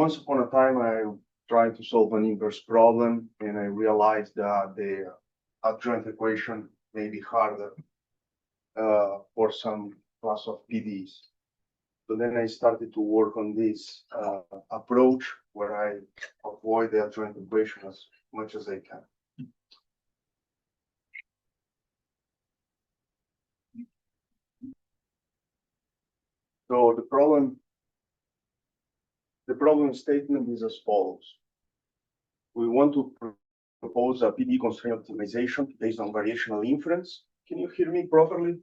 once upon a time, I tried to solve an inverse problem, and I realized that the adjoint equation may be harder for some class of PDEs. So then I started to work on this approach where I avoid the adjoint equation as much as I can. So the problem statement is as follows. We want to propose a PDE-constrained optimization based on variational inference. Can you hear me properly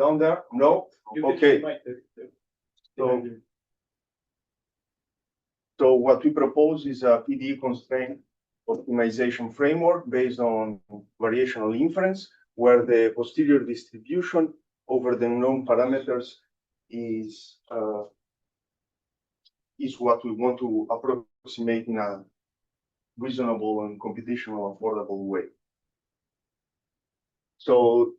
down there? No? Okay. So what we propose is a PDE-constrained optimization framework based on variational inference, where the posterior distribution over the known parameters is what we want to approximate in a reasonable and computational affordable way. So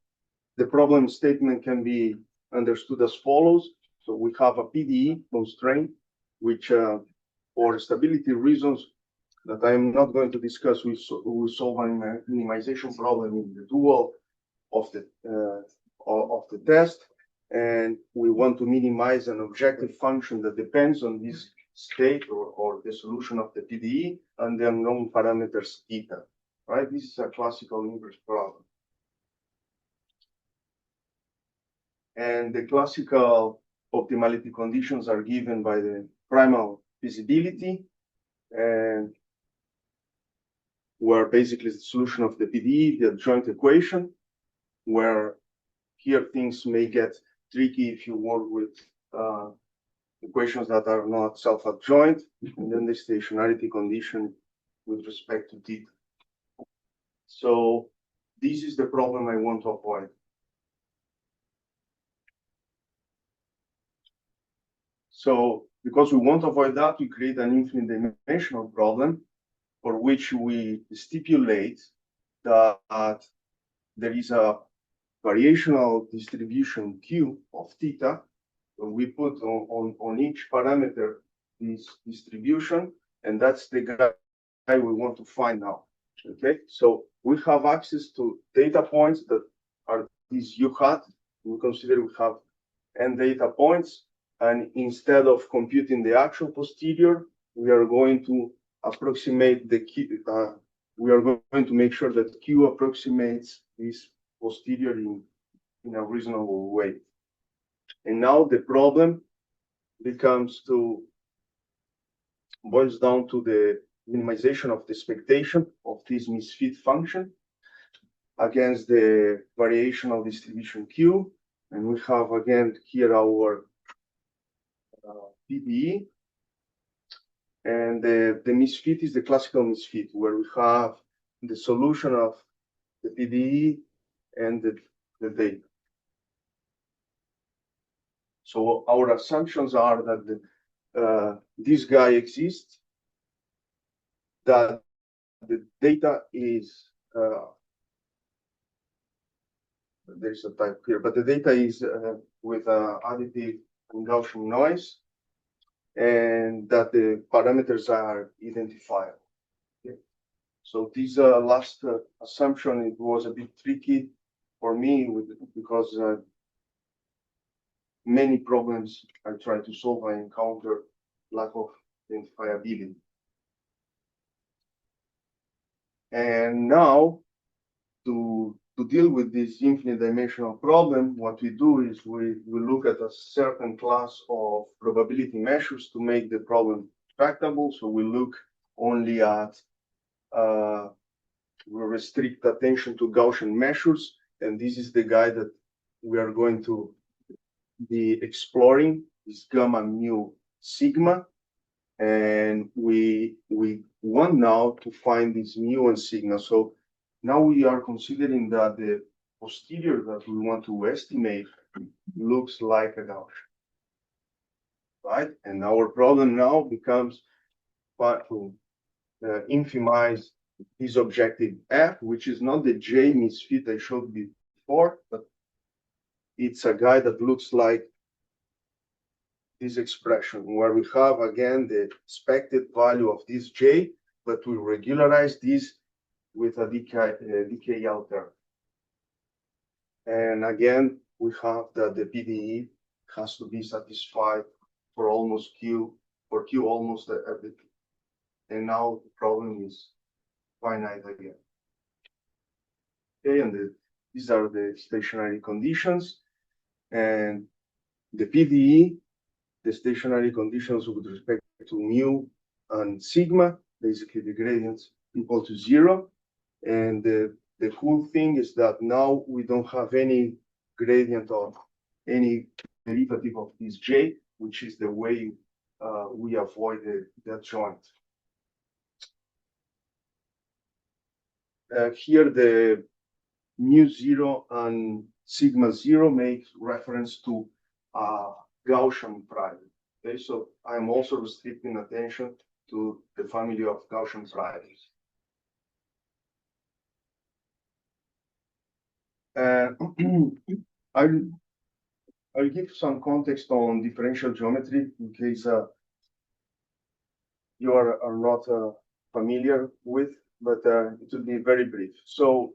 the problem statement can be understood as follows. So we have a PDE constraint, which for stability reasons that I'm not going to discuss, we solve a minimization problem in the dual of the test, and we want to minimize an objective function that depends on this state or the solution of the PDE and the unknown parameters theta. Right? This is a classical inverse problem. And the classical optimality conditions are given by the primal feasibility, and where basically the solution of the PDE, the adjoint equation, where here things may get tricky if you work with equations that are not self-adjoint, and then the stationarity condition with respect to theta. So this is the problem I want to avoid. So because we want to avoid that, we create an infinite dimensional problem for which we stipulate that there is a variational distribution Q of theta. So we put on each parameter this distribution, and that's the guy we want to find now. Okay, so we have access to data points that are these U hat. We consider we have n data points. And instead of computing the actual posterior, we are going to approximate the Q. We are going to make sure that Q approximates this posterior in a reasonable way. And now the problem boils down to the minimization of the expectation of this misfit function against the variational distribution Q. And we have again here our PDE, and the misfit is the classical misfit, where we have the solution of the PDE and the data. So our assumptions are that this guy exists, that the data is there's a type here, but the data is with additive and Gaussian noise, and that the parameters are identifiable. Okay. So this last assumption, it was a bit tricky for me because many problems I try to solve, I encounter lack of identifiability. And now to deal with this infinite dimensional problem, what we do is we look at a certain class of probability measures to make the problem tractable. So we look only at, we restrict attention to Gaussian measures. And this is the guy that we are going to be exploring, is gamma mu sigma. And we want now to find this mu and sigma. So now we are considering that the posterior that we want to estimate looks like a Gaussian, right? And our problem now becomes to infimize this objective F, which is not the J misfit I showed before, but it's a guy that looks like this expression where we have again the expected value of this j, but we regularize this with a decay alter. And again, we have that the PDE has to be satisfied for almost Q, for Q almost everything. And now the problem is finite again. Okay, and these are the stationary conditions. And the PDE, the stationary conditions with respect to mu and sigma, basically the gradients equal to 0. And the cool thing is that now we don't have any gradient of any derivative of this j, which is the way we avoid that joint. Here the mu0 and sigma 0 make reference to Gaussian prime. Okay, so I'm also restricting attention to the family of Gaussian primes. I'll give some context on differential geometry in case you are not familiar with, but it will be very brief. So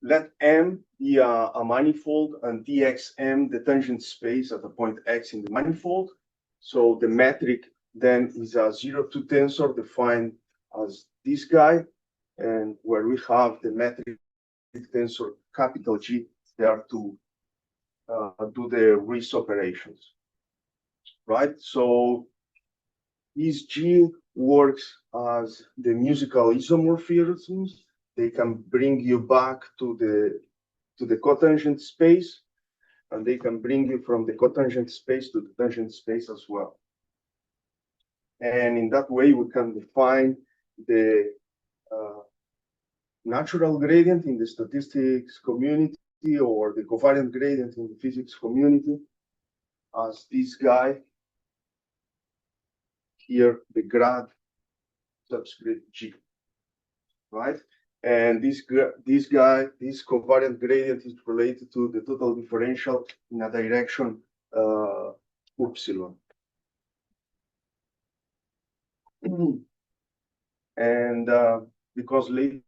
let M be a manifold and dxm the tangent space at a point x in the manifold. So the metric then is a 0-2 tensor defined as this guy, and where we have the metric tensor capital G there to do the RIS operations, right? So this G works as the musical isomorphisms. They can bring you back to the cotangent space, and they can bring you from the cotangent space to the tangent space as well. And in that way, we can define the natural gradient in the statistics community or the covariant gradient in the physics community as this guy here, the grad subscript G, right? And this covariant gradient is related to the total differential in a direction epsilon. And because later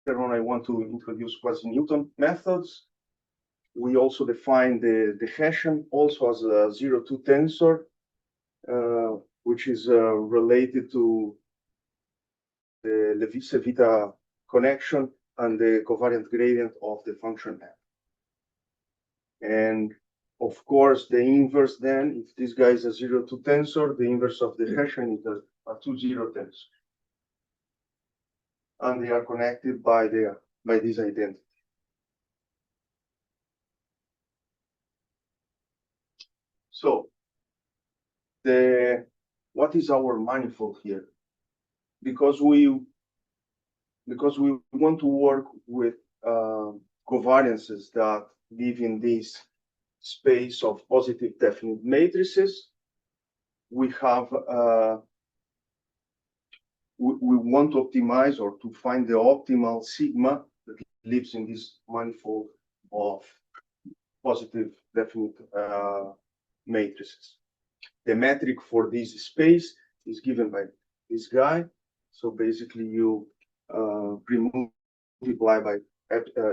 on I want to introduce quasi-Newton methods, we also define the Hessian also as a 0-2 tensor, which is related to the Levi-Civita connection and the covariant gradient of the function f. And of course, the inverse then, if this guy is a 0-2 tensor, the inverse of the Hessian is a 2-0 tensor. And they are connected by this identity. So what is our manifold here? Because we want to work with covariances that live in this space of positive definite matrices, we have we want to optimize or to find the optimal sigma that lives in this manifold of positive definite matrices. The metric for this space is given by this guy. So basically you multiply by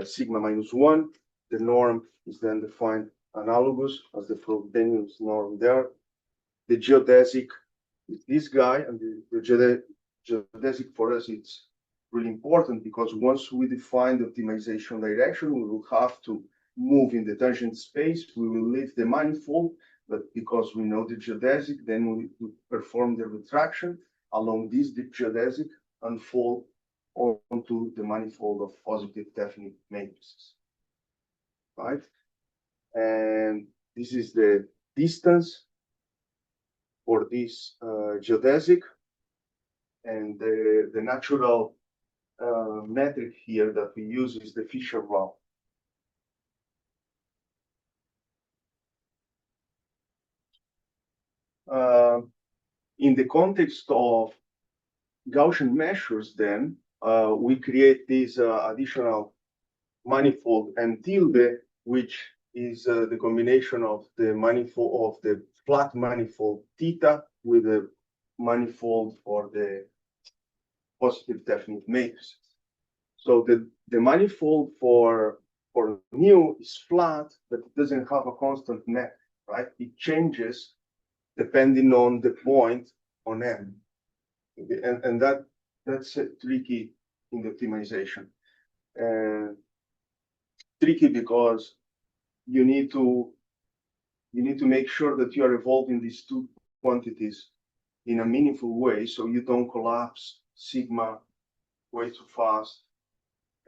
sigma minus 1. The norm is then defined analogous as the Frobenius norm there. The geodesic is this guy, and the geodesic for us it's really important because once we define the optimization direction, we will have to move in the tangent space. We will leave the manifold, but because we know the geodesic, then we perform the retraction along this geodesic and fall onto the manifold of positive definite matrices, right? And this is the distance for this geodesic, and the natural metric here that we use is the Fisher-Rao. In the context of Gaussian measures, then we create this additional manifold and tilde, which is the combination of the manifold of the flat manifold theta with the manifold for the positive definite matrices. So the manifold for mu is flat, but it doesn't have a constant net, right? It changes depending on the point on M. Okay, and that's tricky in the optimization. Tricky because you need to make sure that you are evolving these two quantities in a meaningful way, so you don't collapse sigma way too fast,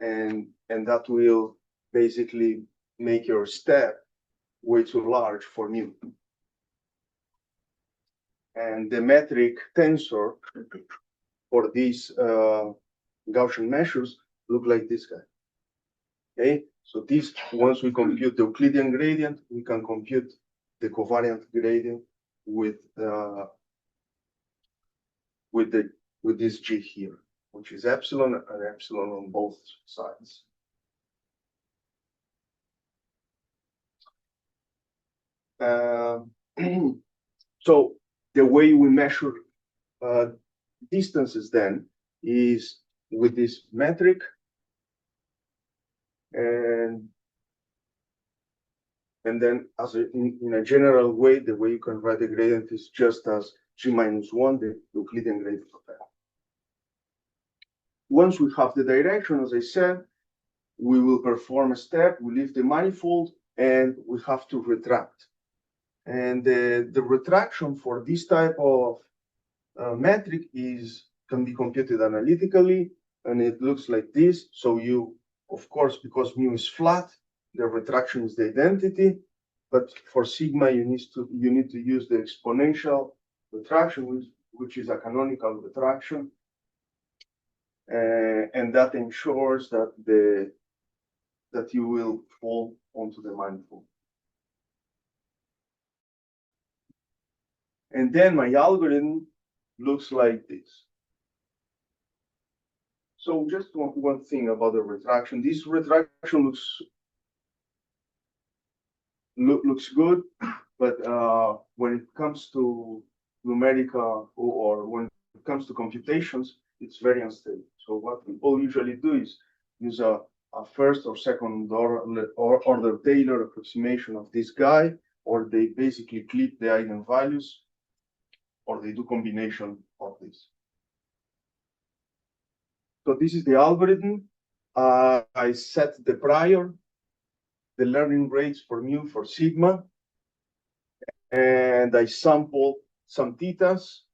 and that will basically make your step way too large for mu. And the metric tensor for these Gaussian measures look like this guy. Okay, so this, once we compute the Euclidean gradient, we can compute the covariant gradient with this G here, which is epsilon and epsilon on both sides. So the way we measure distances then is with this metric, and then as in a general way, the way you can write the gradient is just as G minus 1, the Euclidean gradient of F. Once we have the direction, as I said, we will perform a step, we leave the manifold, and we have to retract. And the retraction for this type of metric can be computed analytically, and it looks like this. So you, of course, because mu is flat, the retraction is the identity. But for sigma, you need to use the exponential retraction, which is a canonical retraction, and that ensures that you will fall onto the manifold. And then my algorithm looks like this. So just one thing about the retraction. This retraction looks good, but when it comes to numerical or when it comes to computations, it's very unstable. So what people usually do is use a first or second order Taylor approximation of this guy, or they basically clip the eigenvalues, or they do combination of this. So this is the algorithm. I set the prior, the learning rates for mu, for sigma, and I sample some thetas,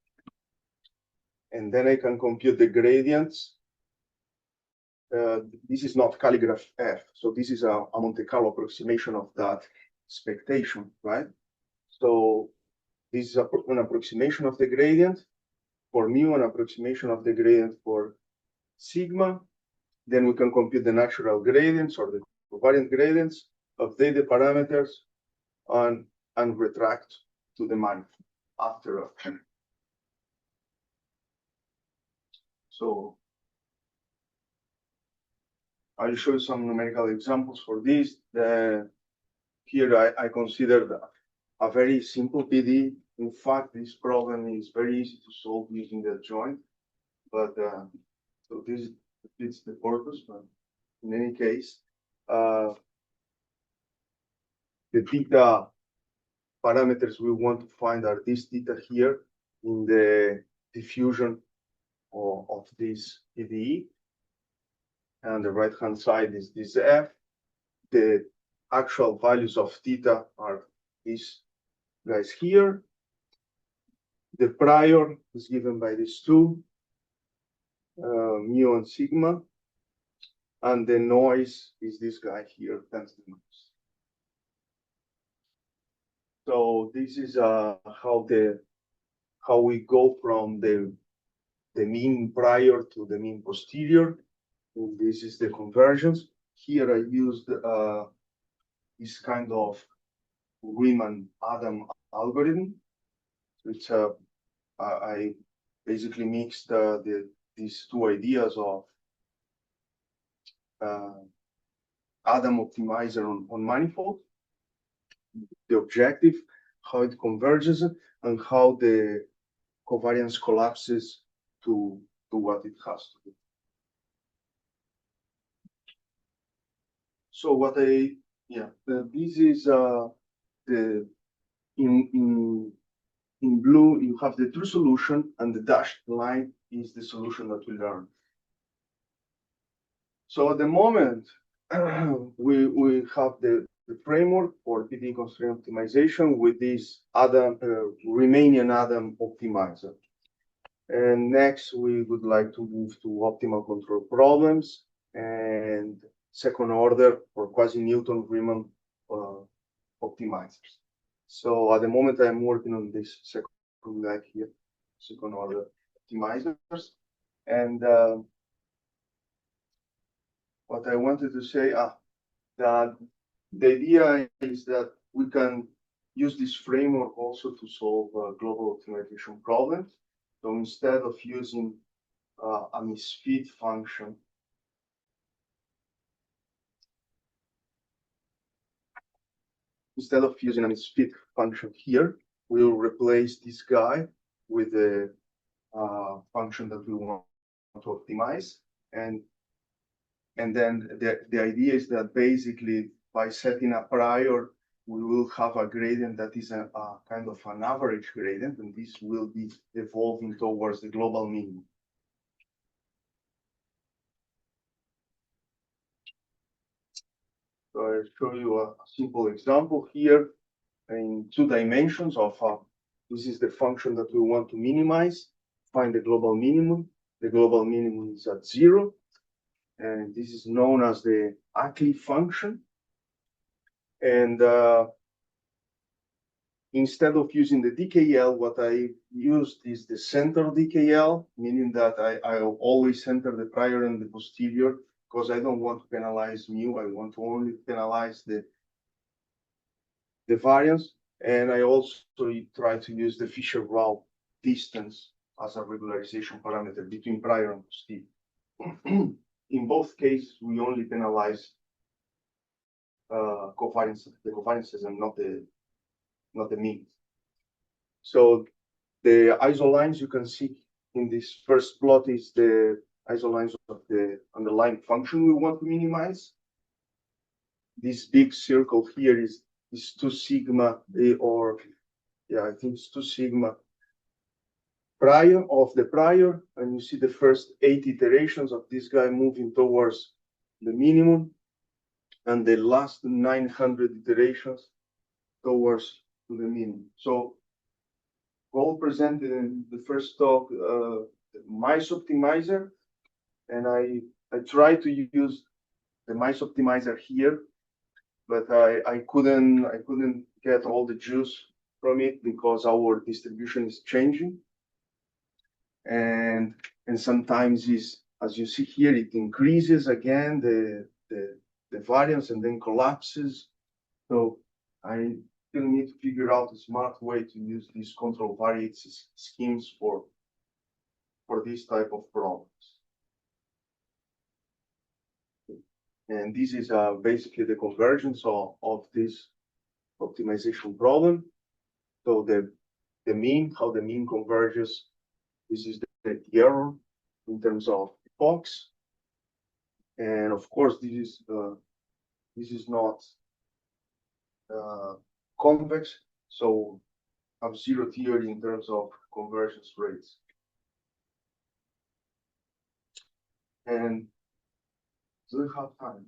and then I can compute the gradients. This is not calligraph F, so this is a Monte Carlo approximation of that expectation, right? So this is an approximation of the gradient for mu, an approximation of the gradient for sigma. Then we can compute the natural gradients or the covariant gradients, update the parameters, and retract to the manifold after a time. So I'll show you some numerical examples for this. Here I considered a very simple PDE. In fact, this problem is very easy to solve using the joint, but so this fits the purpose. But in any case, the theta parameters we want to find are this theta here in the diffusion of this PDE. And the right-hand side is this F. The actual values of theta are these guys here. The prior is given by these two, mu and sigma. And the noise is this guy here, times the noise. So this is how we go from the mean prior to the mean posterior. And this is the convergence. Here I used this kind of Riemann-Adam algorithm. It's I basically mixed these two ideas of Adam optimizer on manifold. the objective, how it converges, and how the covariance collapses to what it has to do. So what this is the in blue you have the true solution, and the dashed line is the solution that we learned. So at the moment we have the framework for PDE-Constrained optimization with this Riemannian Adam optimizer. And next, we would like to move to optimal control problems and second order or quasi-Newton Riemann optimizers. So at the moment, I'm working on this second guy here, second order optimizers. And what I wanted to say, that the idea is that we can use this framework also to solve global optimization problems. So instead of using a misfit function, here, we'll replace this guy with the function that we want to optimize. And then the idea is that basically by setting a prior, we will have a gradient that is a kind of an average gradient, and this will be evolving towards the global minimum. So I'll show you a simple example here in 2 dimensions of this is the function that we want to minimize, find the global minimum. The global minimum is at 0, and this is known as the Ackley function. And instead of using the DKL, what I used is the center DKL, meaning that I always center the prior and the posterior, because I don't want to penalize mu. I want to only penalize the variance. And I also try to use the Fisher-Rao distance as a regularization parameter between prior and posterior. In both cases, we only penalize the covariances and not the means. So the isolines you can see in this first plot is the isolines of the underlying function we want to minimize. This big circle here is 2 sigma, I think it's 2 sigma prior of the prior, and you see the first 8 iterations of this guy moving towards the minimum, and the last 900 iterations towards the minimum. So all presented in the first talk, mice optimizer, and I tried to use the mice optimizer here, but I couldn't get all the juice from it because our distribution is changing, and sometimes as you see here, it increases again the variance and then collapses. So I still need to figure out a smart way to use these control variance schemes for this type of problems. And this is basically the convergence of this optimization problem. So the mean, how the mean converges, this is the error in terms of epochs. And of course, this is not convex, so have 0 theory in terms of convergence rates. And do we have time?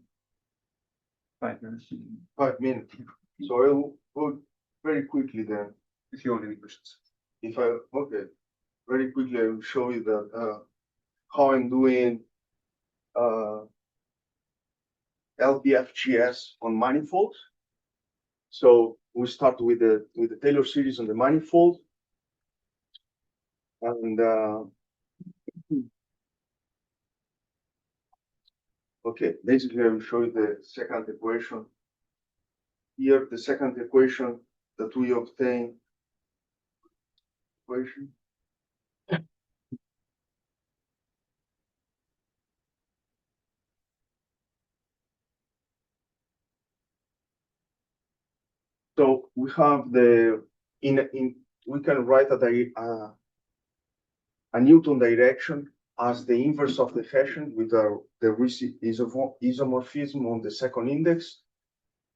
5 minutes. 5 minutes. So I'll go very quickly then. If you want any questions. Okay, very quickly I will show you that how I'm doing LBFGS on manifolds. So we start with the Taylor series on the manifold, and okay, basically I will show you the second equation. Here, the second equation that we obtain. So we have we can write a Newton direction as the inverse of the Hessian with the isomorphism on the second index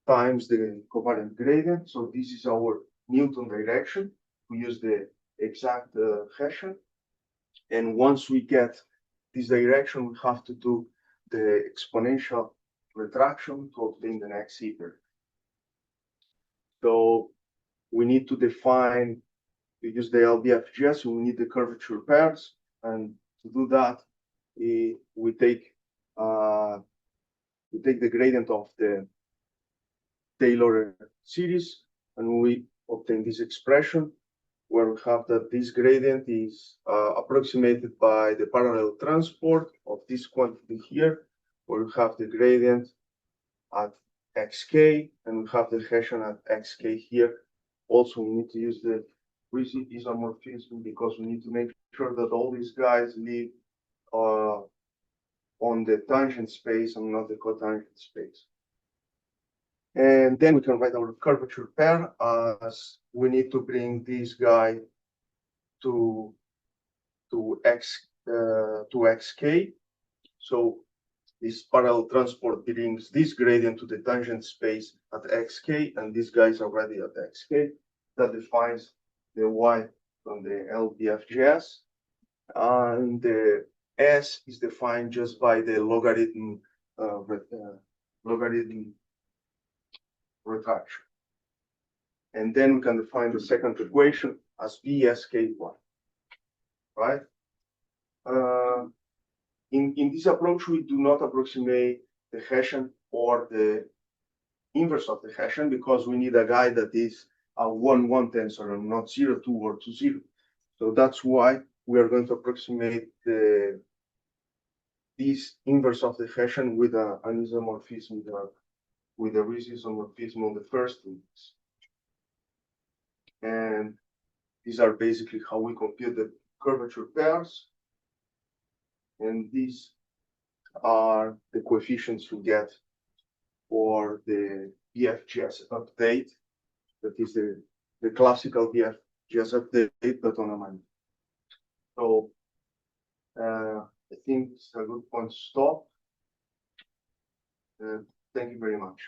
times the covariant gradient. So this is our Newton direction. We use the exact Hessian. And once we get this direction, we have to do the exponential retraction to obtain the next ether. So we need to define, we use the LBFGS, we need the curvature pairs. And to do that, we take the gradient of the Taylor series, and we obtain this expression where we have that this gradient is approximated by the parallel transport of this quantity here, where we have the gradient at xk, and we have the Hessian at xk here. Also, we need to use the isomorphism because we need to make sure that all these guys live on the tangent space and not the cotangent space. And then we can write our curvature pair as we need to bring this guy to xk. So this parallel transport brings this gradient to the tangent space at xk, and this guy is already at xk. That defines the y from the LBFGS, and the s is defined just by the logarithm retraction. And then we can define the second equation as VSK1, right? In this approach, we do not approximate the Hessian or the inverse of the Hessian because we need a guy that is a 1-1 tensor and not 0-2 or 2-0. So that's why we are going to approximate this inverse of the Hessian with an isomorphism with a isomorphism on the first index. And these are basically how we compute the curvature pairs. And these are the coefficients we get for the BFGS update. That is the classical BFGS update, but on a manifold. So I think it's a good point to stop. Thank you very much.